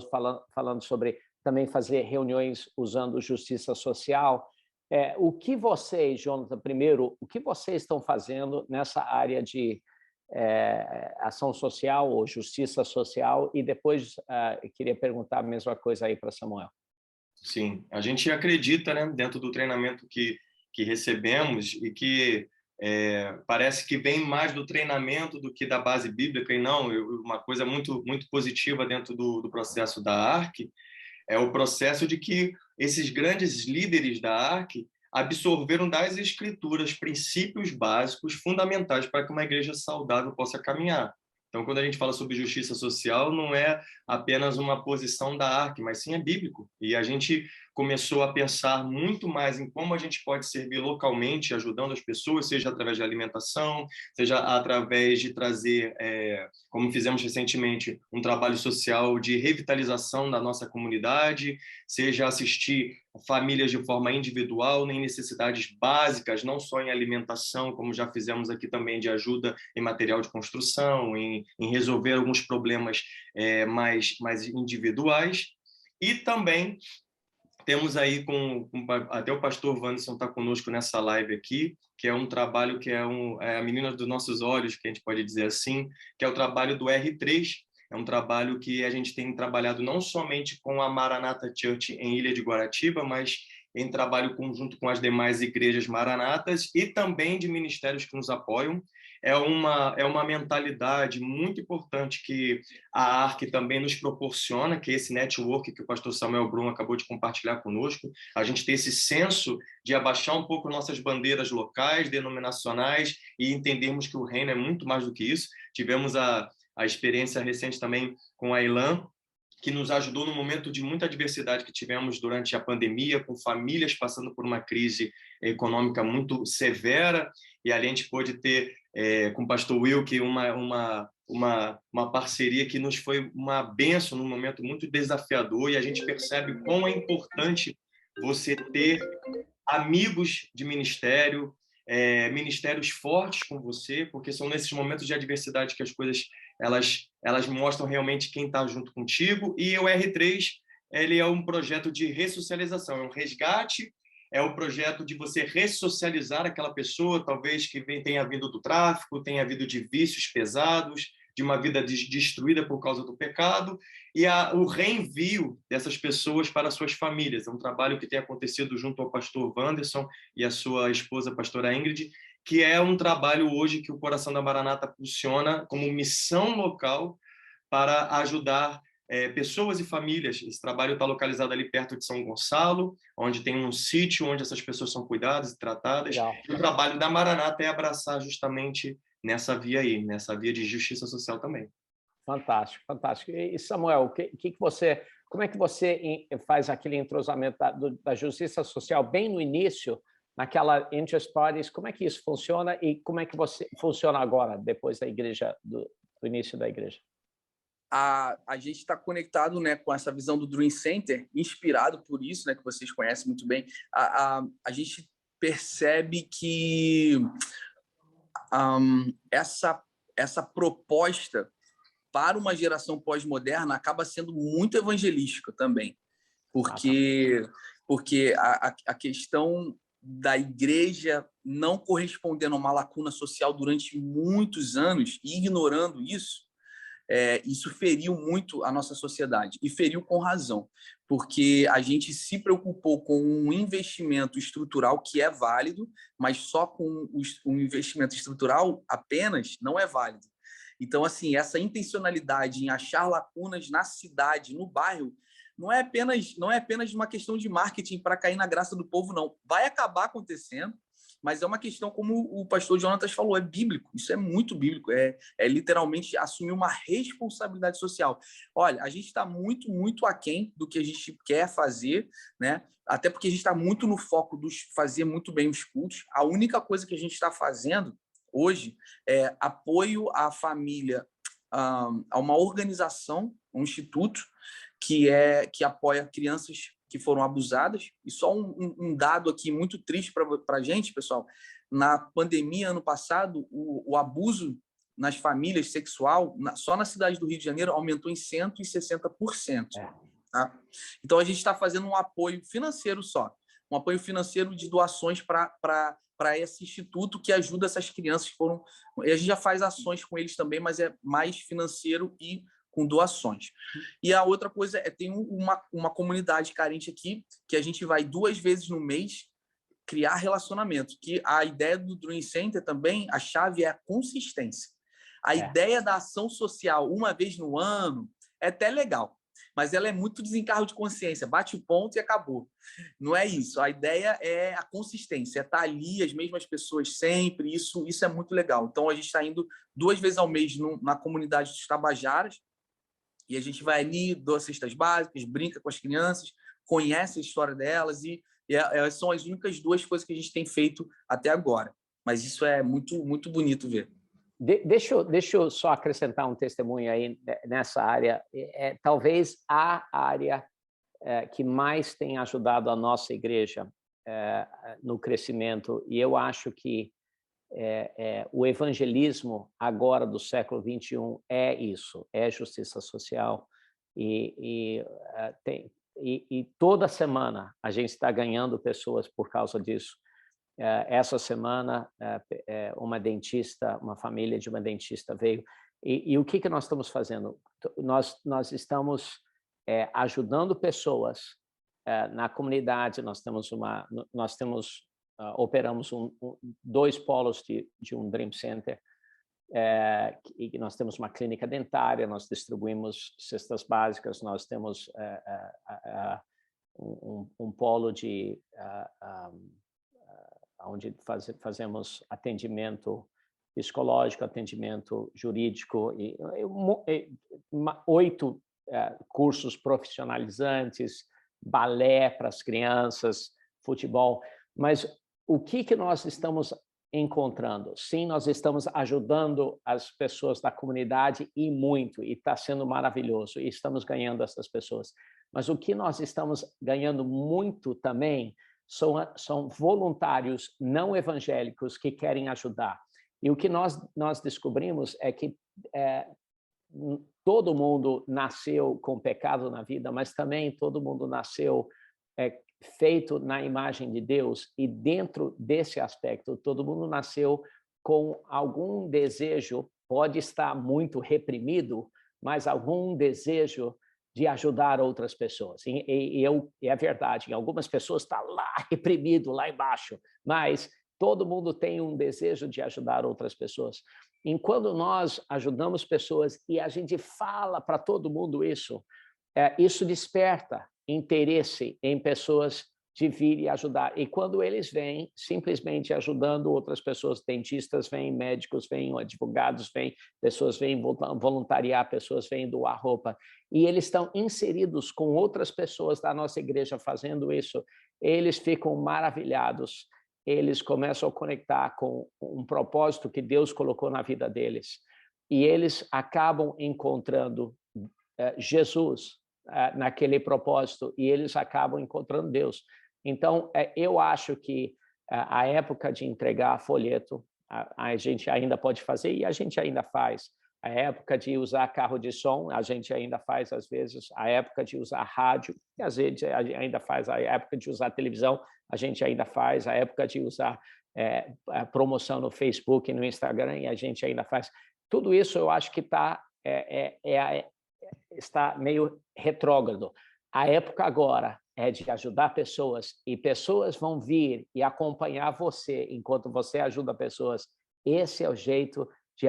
falando sobre também fazer reuniões usando justiça social. O que vocês, Jonathan, primeiro, o que vocês estão fazendo nessa área de ação social ou justiça social? E depois eu queria perguntar a mesma coisa aí para Samuel. Sim, a gente acredita, né, dentro do treinamento que recebemos e que parece que vem mais do treinamento do que da base bíblica, e não, uma coisa muito positiva dentro do processo da ARC é o processo de que esses grandes líderes da ARC absorveram das escrituras princípios básicos fundamentais para que uma igreja saudável possa caminhar. Então, quando a gente fala sobre justiça social, não é apenas uma posição da ARC, mas sim é bíblico. E a gente começou a pensar muito mais em como a gente pode servir localmente, ajudando as pessoas, seja através de alimentação, seja através de trazer, como fizemos recentemente, um trabalho social de revitalização da nossa comunidade, seja assistir famílias de forma individual, em necessidades básicas, não só em alimentação, como já fizemos aqui também de ajuda em material de construção, em resolver alguns problemas mais individuais. E também temos aí, até o pastor Wanderson está conosco nessa live aqui, que é um trabalho que é a menina dos nossos olhos, que a gente pode dizer assim, que é o trabalho do R3. É um trabalho que a gente tem trabalhado não somente com a Maranata Church em Ilha de Guaratiba, mas em trabalho conjunto com as demais igrejas maranatas e também de ministérios que nos apoiam. É uma mentalidade muito importante que a ARC também nos proporciona, que é esse network que o pastor Samuel Brum acabou de compartilhar conosco. A gente tem esse senso de abaixar um pouco nossas bandeiras locais, denominacionais, e entendermos que o reino é muito mais do que isso. Tivemos a experiência recente também com a Ilan, que nos ajudou no momento de muita adversidade que tivemos durante a pandemia, com famílias passando por uma crise econômica muito severa, e ali a gente pôde ter, com o pastor Wilke, uma parceria que nos foi uma bênção num momento muito desafiador, e a gente percebe quão é importante você ter amigos de ministério, ministérios fortes com você, porque são nesses momentos de adversidade que as coisas elas mostram realmente quem está junto contigo. E o R3 ele é um projeto de ressocialização, é um resgate, é um projeto de você ressocializar aquela pessoa, talvez que tenha vindo do tráfico, tenha vindo de vícios pesados, de uma vida destruída por causa do pecado, e o reenvio dessas pessoas para suas famílias. É um trabalho que tem acontecido junto ao pastor Wanderson e a sua esposa, a pastora Ingrid, que é um trabalho hoje que o Coração da Maranata funciona como missão local para ajudar pessoas e famílias. Esse trabalho está localizado ali perto de São Gonçalo, onde tem um sítio onde essas pessoas são cuidadas e tratadas. Legal. E o trabalho da Maranata é abraçar justamente nessa via aí, nessa via de justiça social também. Fantástico, fantástico. E Samuel, como é que você faz aquele entrosamento da justiça social bem no início, naquela interest parties? Como é que isso funciona e como é que funciona agora, depois da igreja, do início da igreja? A gente está conectado, né, com essa visão do Dream Center, inspirado por isso, né, que vocês conhecem muito bem. A gente percebe que essa proposta para uma geração pós-moderna acaba sendo muito evangelística também, porque a questão da igreja não correspondendo a uma lacuna social durante muitos anos e ignorando isso, isso feriu muito a nossa sociedade, e feriu com razão, porque a gente se preocupou com um investimento estrutural que é válido, mas só com um investimento estrutural apenas não é válido. Então, assim, essa intencionalidade em achar lacunas na cidade, no bairro, não é apenas uma questão de marketing para cair na graça do povo, não. Vai acabar acontecendo, mas é uma questão, como o pastor Jonatas falou, é bíblico. Isso é muito bíblico. É literalmente assumir uma responsabilidade social. Olha, a gente está muito, muito aquém do que a gente quer fazer, né? Até porque a gente está muito no foco dos fazer muito bem os cultos. A única coisa que a gente está fazendo hoje é apoio à família, a uma organização, um instituto, que apoia crianças que foram abusadas. E só um dado aqui muito triste para a gente, pessoal. Na pandemia, ano passado, o abuso nas famílias sexual, só na cidade do Rio de Janeiro, aumentou em 160%. Tá? Então, a gente está fazendo um apoio financeiro só, um apoio financeiro de doações para esse instituto que ajuda essas crianças que foram... E a gente já faz ações com eles também, mas é mais financeiro e com doações. E a outra coisa é, tem uma comunidade carente aqui, que a gente vai 2 vezes no mês criar relacionamento, que a ideia do Dream Center também, a chave é a consistência. A ideia da ação social uma vez no ano é até legal, mas ela é muito desencargo de consciência, bate o ponto e acabou. Não é isso. A ideia é a consistência, é estar ali, as mesmas pessoas sempre, isso é muito legal. Então, a gente está indo 2 vezes ao mês na comunidade dos Tabajaras, e a gente vai ali, dá cestas básicas, brinca com as crianças, conhece a história delas, e são as únicas 2 coisas que a gente tem feito até agora. Mas isso é muito, muito bonito ver. Deixa eu só acrescentar um testemunho aí nessa área. Talvez a área que mais tem ajudado a nossa igreja no crescimento, e eu acho que o evangelismo agora do século XXI é isso, é justiça social, e toda semana a gente está ganhando pessoas por causa disso. Essa semana, uma família de uma dentista veio. E o que nós estamos fazendo? Nós estamos ajudando pessoas na comunidade. Operamos 2 polos de um Dream Center. E nós temos uma clínica dentária, nós distribuímos cestas básicas, nós temos um polo onde fazemos atendimento psicológico, atendimento jurídico, e 8 cursos profissionalizantes, balé para as crianças, futebol. Mas o que nós estamos encontrando? Sim, nós estamos ajudando as pessoas da comunidade e muito, e está sendo maravilhoso, e estamos ganhando essas pessoas. Mas o que nós estamos ganhando muito também são voluntários não evangélicos que querem ajudar. E o que nós descobrimos é que todo mundo nasceu com pecado na vida, mas também todo mundo nasceu feito na imagem de Deus, e dentro desse aspecto, todo mundo nasceu com algum desejo, pode estar muito reprimido, mas algum desejo de ajudar outras pessoas. E é verdade, em algumas pessoas está lá reprimido, lá embaixo, mas todo mundo tem um desejo de ajudar outras pessoas. Enquanto nós ajudamos pessoas e a gente fala para todo mundo isso desperta interesse em pessoas de vir e ajudar. E quando eles vêm, simplesmente ajudando outras pessoas, dentistas vêm, médicos vêm, advogados vêm, pessoas vêm voluntariar, pessoas vêm doar roupa, e eles estão inseridos com outras pessoas da nossa igreja fazendo isso, eles ficam maravilhados, eles começam a conectar com um propósito que Deus colocou na vida deles, e eles acabam encontrando Jesus naquele propósito, e eles acabam encontrando Deus. Então, eu acho que a época de entregar folheto, a gente ainda pode fazer, e a gente ainda faz. A época de usar carro de som, a gente ainda faz às vezes. A época de usar rádio, a gente ainda faz. A época de usar televisão, a gente ainda faz. A época de usar promoção no Facebook e no Instagram, e a gente ainda faz. Tudo isso eu acho que está meio retrógrado. A época agora é de ajudar pessoas, e pessoas vão vir e acompanhar você enquanto você ajuda pessoas. Esse é o jeito de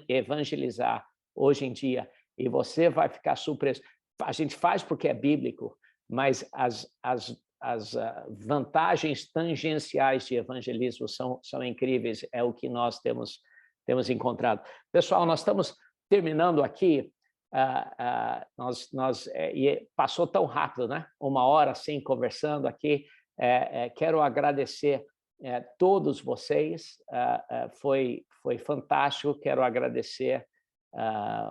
evangelizar hoje em dia, e você vai ficar surpreso. A gente faz porque é bíblico, mas as vantagens tangenciais de evangelismo são incríveis, é o que nós temos encontrado. Pessoal, nós estamos terminando aqui. E passou tão rápido, né? 1 hora assim conversando aqui. Quero agradecer todos vocês, foi fantástico. Quero agradecer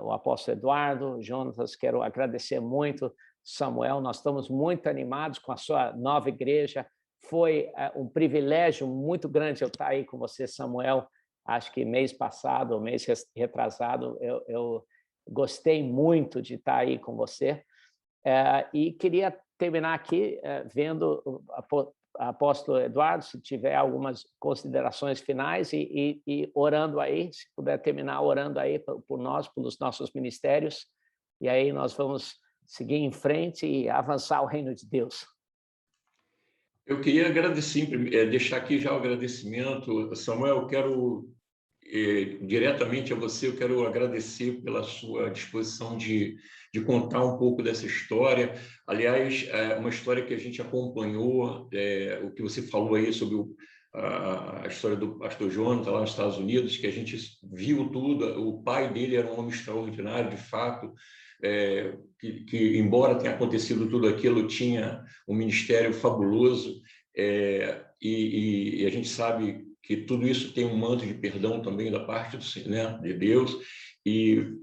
o apóstolo Eduardo, Jonatas, quero agradecer muito Samuel. Nós estamos muito animados com a sua nova igreja. Foi um privilégio muito grande eu estar aí com você, Samuel. Acho que mês passado, ou mês retrasado, eu gostei muito de estar aí com você. E queria terminar aqui vendo o apóstolo Eduardo, se tiver algumas considerações finais, e orando aí, se puder terminar orando aí por nós, pelos nossos ministérios, e aí nós vamos seguir em frente e avançar o reino de Deus. Eu queria agradecer, deixar aqui já o agradecimento. Samuel, eu quero, diretamente a você, eu quero agradecer pela sua disposição de contar um pouco dessa história. Aliás, uma história que a gente acompanhou, o que você falou aí sobre a história do pastor Jonathan lá nos Estados Unidos, que a gente viu tudo. O pai dele era um homem extraordinário, de fato, que embora tenha acontecido tudo aquilo, tinha um ministério fabuloso, e a gente sabe que tudo isso tem um manto de perdão também da parte de Deus, e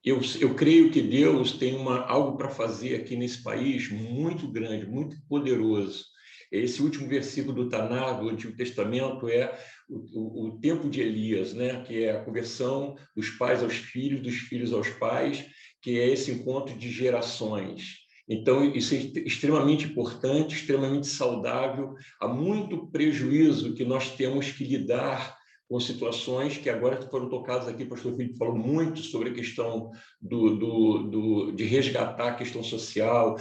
eu creio que Deus tem algo para fazer aqui nesse país muito grande, muito poderoso. Esse último versículo do Tanar, do Antigo Testamento, é o tempo de Elias, né? Que é a conversão dos pais aos filhos, dos filhos aos pais, que é esse encontro de gerações. Então, isso é extremamente importante, extremamente saudável. Há muito prejuízo que nós temos que lidar com situações que agora foram tocadas aqui. O pastor Filipe falou muito sobre a questão de resgatar a questão social,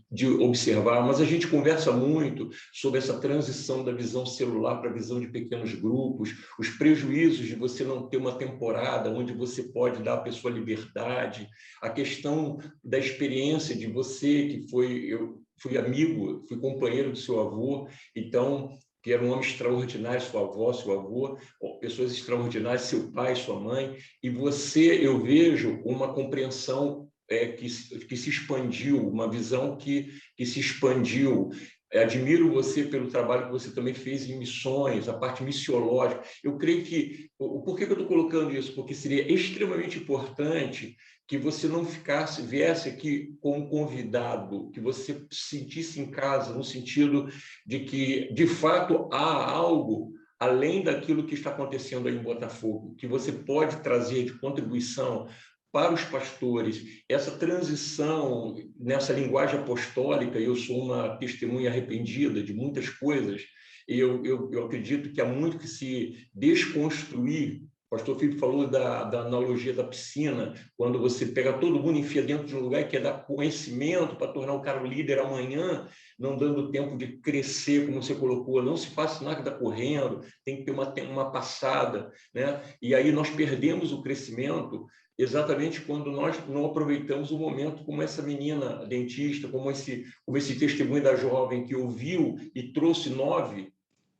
de observar, mas a gente conversa muito sobre essa transição da visão celular para a visão de pequenos grupos, os prejuízos de você não ter uma temporada onde você pode dar à pessoa liberdade, a questão da experiência de você, eu fui amigo, fui companheiro do seu avô, então, que era um homem extraordinário, sua avó, seu avô, pessoas extraordinárias, seu pai, sua mãe, e você, eu vejo uma compreensão que se expandiu, uma visão que se expandiu. Admiro você pelo trabalho que você também fez em missões, a parte missiológica. Eu creio que... Por que eu estou colocando isso? Porque seria extremamente importante que você não viesse aqui como convidado, que você se sentisse em casa, no sentido de que, de fato, há algo além daquilo que está acontecendo aí em Botafogo, que você pode trazer de contribuição para os pastores, essa transição nessa linguagem apostólica. Eu sou uma testemunha arrependida de muitas coisas, e eu acredito que há muito que se desconstruir. O pastor Filipe falou da analogia da piscina, quando você pega todo mundo, enfia dentro de um lugar e quer dar conhecimento para tornar o cara um líder amanhã, não dando tempo de crescer, como você colocou. Não se faz nada correndo, tem que ter uma passada, né? E aí nós perdemos o crescimento exatamente quando nós não aproveitamos o momento, como essa menina dentista, como esse testemunho da jovem que ouviu e trouxe 9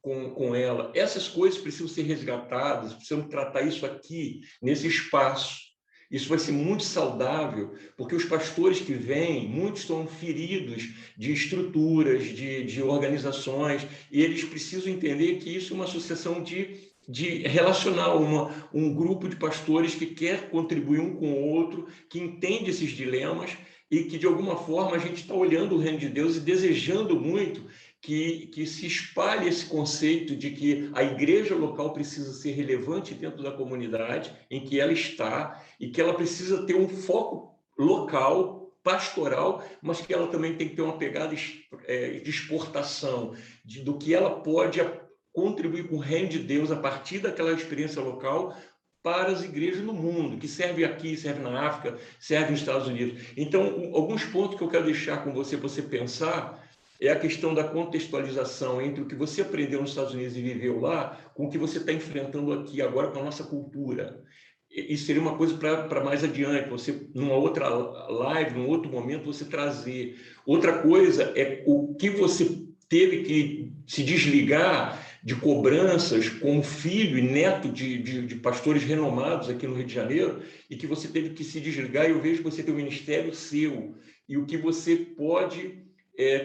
com ela. Essas coisas precisam ser resgatadas, precisamos tratar isso aqui, nesse espaço. Isso vai ser muito saudável, porque os pastores que vêm, muitos estão feridos de estruturas, de organizações, e eles precisam entender que isso é uma associação de relacional, um grupo de pastores que quer contribuir um com o outro, que entende esses dilemas e que, de alguma forma, a gente está olhando o reino de Deus e desejando muito que se espalhe esse conceito de que a igreja local precisa ser relevante dentro da comunidade em que ela está e que ela precisa ter um foco local, pastoral, mas que ela também tem que ter uma pegada de exportação, do que ela pode contribuir com o reino de Deus a partir daquela experiência local para as igrejas no mundo, que serve aqui, serve na África, serve nos Estados Unidos. Então, alguns pontos que eu quero deixar com você, para você pensar, é a questão da contextualização entre o que você aprendeu nos Estados Unidos e viveu lá, com o que você está enfrentando aqui agora com a nossa cultura. Isso seria uma coisa para mais adiante, você, numa outra live, num outro momento, você trazer. Outra coisa é o que você teve que se desligar de cobranças como filho e neto de pastores renomados aqui no Rio de Janeiro, e que você teve que se desligar, e eu vejo que você tem um ministério seu, e o que você pode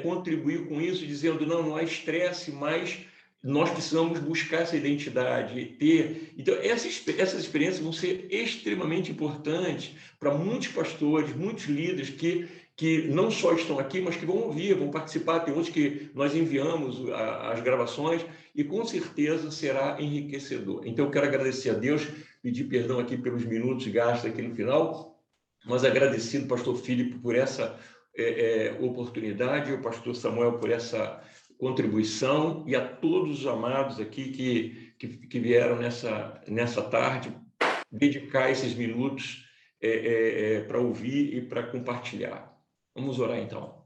contribuir com isso, dizendo, não há estresse, mas nós precisamos buscar essa identidade, ter... Então, essas experiências vão ser extremamente importantes para muitos pastores, muitos líderes que não só estão aqui, mas que vão ouvir, vão participar. Tem outros que nós enviamos as gravações, e com certeza será enriquecedor. Então, eu quero agradecer a Deus, pedir perdão aqui pelos minutos gastos aqui no final, mas agradecido, pastor Filipe, por essa oportunidade, o pastor Samuel por essa contribuição e a todos os amados aqui que vieram nessa tarde dedicar esses minutos para ouvir e para compartilhar. Vamos orar então.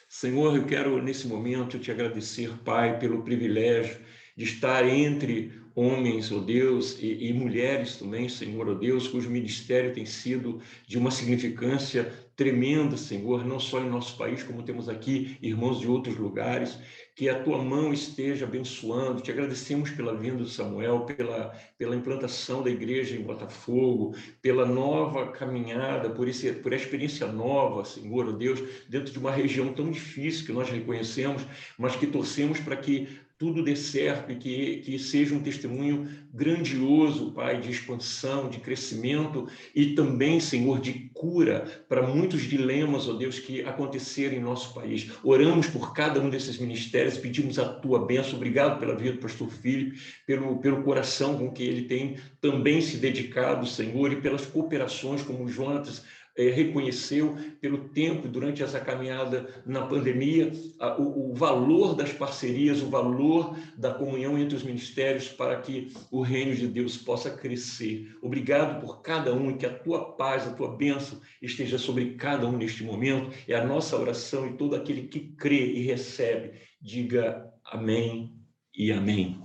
Senhor, eu quero nesse momento te agradecer, Pai, pelo privilégio de estar entre homens, ó Deus, e mulheres também, Senhor, ó Deus, cujo ministério tem sido de uma significância tremenda, Senhor, não só em nosso país, como temos aqui irmãos de outros lugares, que a tua mão esteja abençoando. Te agradecemos pela vinda do Samuel, pela implantação da igreja em Botafogo, pela nova caminhada, por a experiência nova, Senhor, ó Deus, dentro de uma região tão difícil que nós reconhecemos, mas que torcemos para que tudo dê certo e que seja um testemunho grandioso, Pai, de expansão, de crescimento e também, Senhor, de cura para muitos dilemas, ó Deus, que aconteceram em nosso país. Oramos por cada um desses ministérios, pedimos a tua bênção. Obrigado pela vida do pastor Filipe, pelo coração com que ele tem também se dedicado, Senhor, e pelas cooperações como o Jonatas reconheceu pelo tempo durante essa caminhada na pandemia, o valor das parcerias, o valor da comunhão entre os ministérios para que o reino de Deus possa crescer. Obrigado por cada um e que a tua paz, a tua bênção esteja sobre cada um neste momento. É a nossa oração e todo aquele que crê e recebe, diga amém e amém.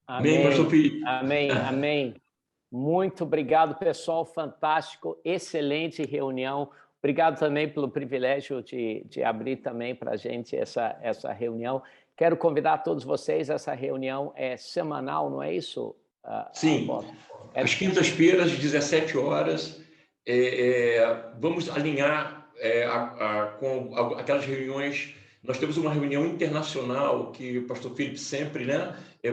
Amém, pastor Filipe. Amém, amém. Muito obrigado, pessoal, fantástico, excelente reunião. Obrigado também pelo privilégio de abrir também para a gente essa reunião. Quero convidar todos vocês, essa reunião é semanal, não é isso? Sim, às quintas-feiras, às 17 horas, vamos alinhar com aquelas reuniões. Nós temos uma reunião internacional que o pastor Filipe sempre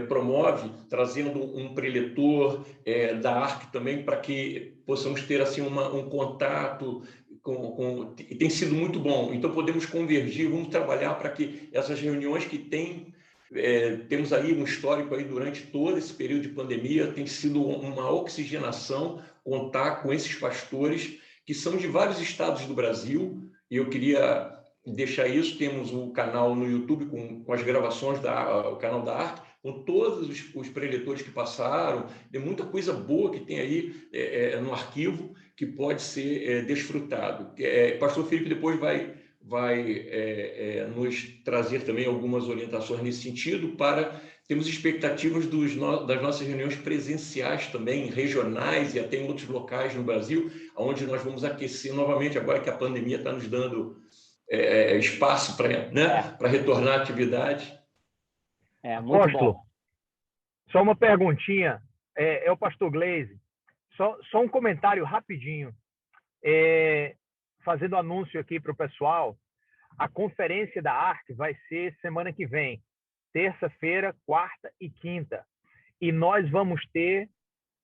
promove, trazendo um preletor da ARC também, para que possamos ter assim, um contato, e tem sido muito bom. Então, podemos convergir, vamos trabalhar para que essas reuniões que temos aí um histórico aí durante todo esse período de pandemia, tem sido uma oxigenação contar com esses pastores que são de vários estados do Brasil, e eu queria deixar isso. Temos o canal no YouTube com as gravações, o canal da ARC, com todos os preletores que passaram, tem muita coisa boa que tem aí no arquivo que pode ser desfrutado. Pastor Filipe depois vai nos trazer também algumas orientações nesse sentido. Temos expectativas das nossas reuniões presenciais também, regionais e até em outros locais no Brasil, onde nós vamos aquecer novamente, agora que a pandemia está nos dando espaço para retornar à atividade. Muito Apóstolo, bom. Só uma perguntinha, é o pastor Gleise, só um comentário rapidinho, fazendo anúncio aqui para o pessoal. A conferência da ARC vai ser semana que vem, terça-feira, quarta e quinta, e nós vamos ter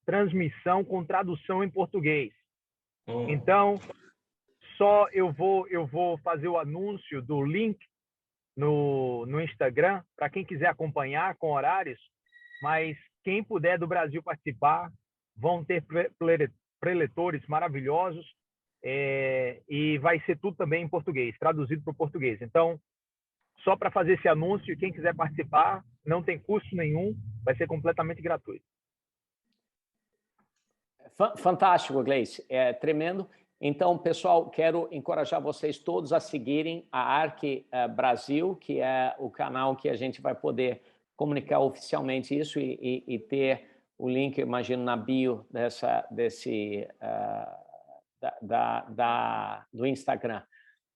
transmissão com tradução em português. Então, só eu vou fazer o anúncio do link no Instagram, para quem quiser acompanhar com horários, mas quem puder do Brasil participar, vão ter preletores maravilhosos, e vai ser tudo também em português, traduzido para o português. Então, só para fazer esse anúncio, quem quiser participar, não tem custo nenhum, vai ser completamente gratuito. Fantástico, Gleice, é tremendo. Então, pessoal, quero encorajar vocês todos a seguirem a ARC Brasil, que é o canal que a gente vai poder comunicar oficialmente isso e ter o link, eu imagino, na bio do Instagram.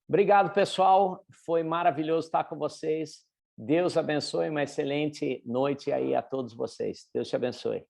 Obrigado, pessoal. Foi maravilhoso estar com vocês. Deus abençoe, uma excelente noite aí a todos vocês. Deus te abençoe.